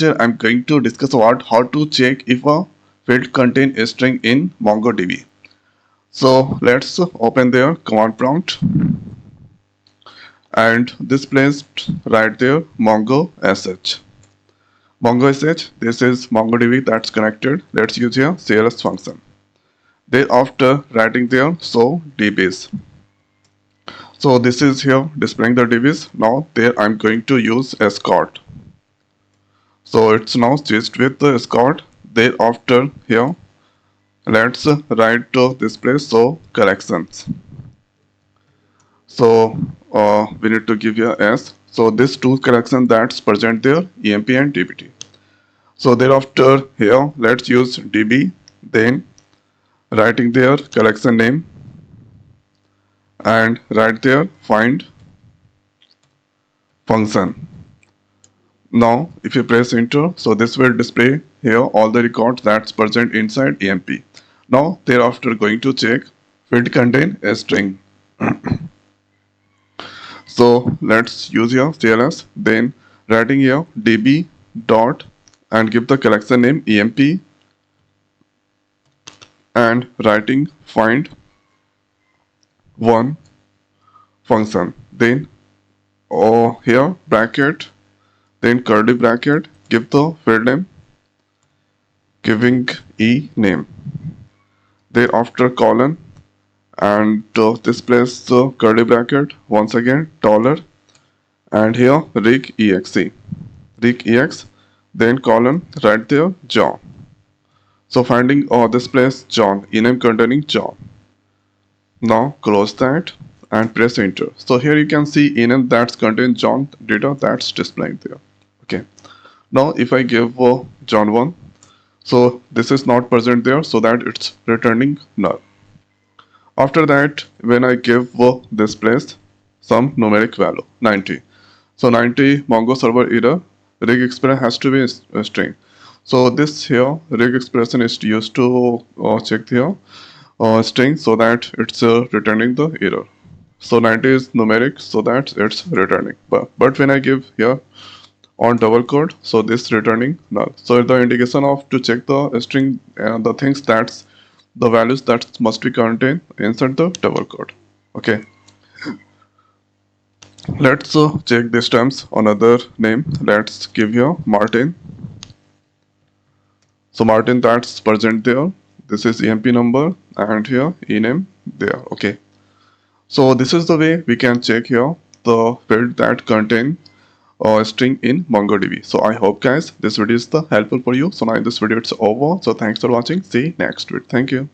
I'm going to discuss about how to check if a field contains a string in MongoDB. So let's open their command prompt, and this placed right there Mongo sh. Mongo sh, this is MongoDB that's connected. Let's use here CLS function. Thereafter writing there so dbs. So this is here displaying the dbs. Now there I'm going to use escort. So it's now switched with the escort. Thereafter here let's write to this place so corrections. So we need to give here s. So this two correction that's present there emp and dbt. So thereafter here let's use db, then writing there collection name and right there find function. Now if you press enter, so this will display here all the records that's present inside emp. Now thereafter going to check field contain a string. So let's use here cls, then writing here db dot and give the collection name emp and writing find one function, then here bracket, then curly bracket, give the field name, giving e name, thereafter colon, and this place curly bracket once again dollar, and here rig ex, then colon right there John. So finding this place John, ename containing John. Now close that and press enter. So here you can see ename that's contain John data that's displaying there. Okay. Now if I give John 1, so this is not present there, so that it's returning null. After that, when I give this place some numeric value 90, so 90 Mongo server error, rig expression has to be a string. So this here rig expression is used to check here string, so that it's returning the error. So 90 is numeric, so that it's returning. But when I give here on double quote, so this returning null. So the indication of to check the string and the things that's the values that must be contained inside the double quote. Okay. Let's check this times another name. Let's give here Martin. So Martin that's present there. This is emp number and here ename there. Okay. So this is the way we can check here the field that contain a string in MongoDB. So I hope guys this video is helpful for you. So now in this video it's over. So thanks for watching. See you next week. Thank you.